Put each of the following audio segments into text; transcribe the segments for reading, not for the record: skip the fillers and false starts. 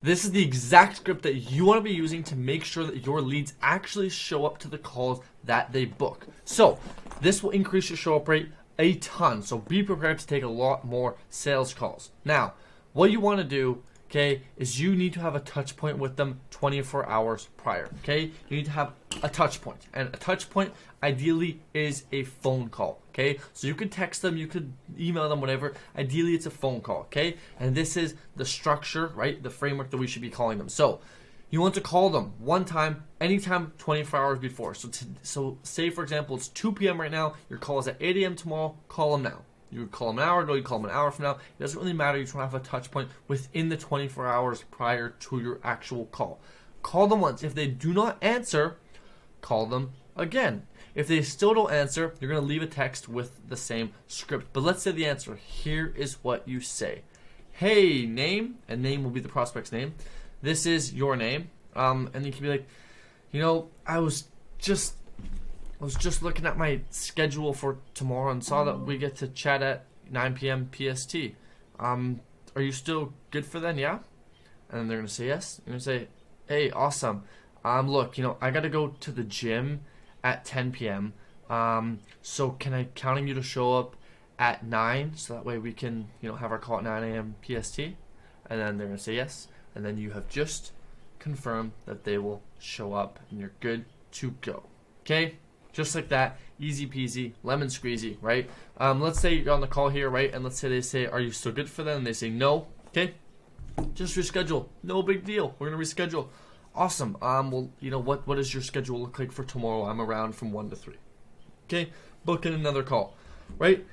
This is the exact script that you want to be using to make sure that your leads actually show up to the calls that they book. So this will increase your show up rate a ton. So be prepared to take a lot more sales calls. Now, what you want to do, okay, is you need to have a touch point with them 24 hours prior, okay? You need to have a touch point, and a touch point ideally is a phone call, okay? So you could text them, you could email them, whatever. Ideally, it's a phone call, okay? And this is the structure, right? The framework that we should be calling them. So you want to call them one time, anytime 24 hours before. So say, for example, it's 2 p.m. right now. Your call is at 8 a.m. tomorrow. Call them now. You would call them an hour ago, you call them an hour from now. It doesn't really matter. You just want to have a touch point within the 24 hours prior to your actual call. Call them once. If they do not answer, call them again. If they still don't answer, you're going to leave a text with the same script. But let's say the answer. Here is what you say. Hey, name, and name will be the prospect's name. This is your name. And you can be like, I was just looking at my schedule for tomorrow and saw that we get to chat at 9 p.m. PST. Are you still good for then? Yeah? And then they're going to say yes. You're going to say, hey, awesome. Look, I got to go to the gym at 10 p.m. So can I count on you to show up at 9 so that way we can, have our call at 9 a.m. PST? And then they're going to say yes. And then you have just confirmed that they will show up and you're good to go. Okay? Just like that, easy peasy, lemon squeezy, right? Let's say you're on the call here, right? And let's say they say, are you still good for them? And they say no. Okay? Just reschedule. No big deal. We're going to reschedule. Awesome. Well, what does your schedule look like for tomorrow? I'm around from 1 to 3. Okay? Book in another call, right?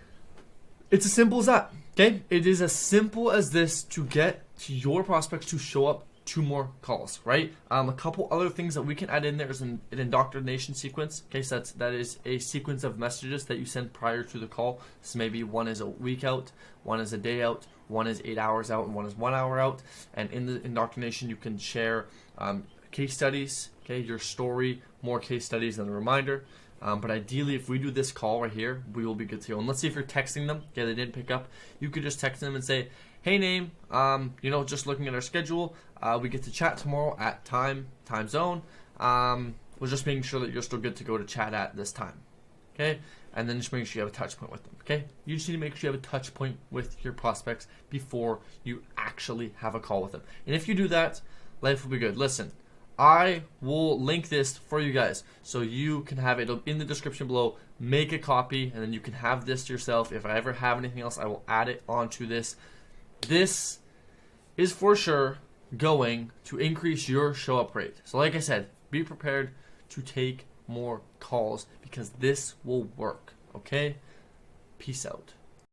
It's as simple as that. Okay? It is as simple as this to get to your prospects to show up 2 more calls, right? A couple other things that we can add in there is an indoctrination sequence. Okay, so that is a sequence of messages that you send prior to the call. So maybe one is a week out, one is a day out, one is 8 hours out, and one is 1 hour out. And in the indoctrination, you can share case studies, okay, your story, more case studies than a reminder. But ideally, if we do this call right here, we will be good to go. And let's see if you're texting them. Okay, they didn't pick up. You could just text them and say, hey, name, just looking at our schedule. We get to chat tomorrow at time zone. We're just making sure that you're still good to go to chat at this time. Okay? And then just make sure you have a touch point with them. Okay? You just need to make sure you have a touch point with your prospects before you actually have a call with them. And if you do that, life will be good. Listen, I will link this for you guys so you can have it in the description below. Make a copy and then you can have this yourself. If I ever have anything else, I will add it onto this. This is for sure going to increase your show up rate. So like I said, be prepared to take more calls because this will work. Okay? Peace out.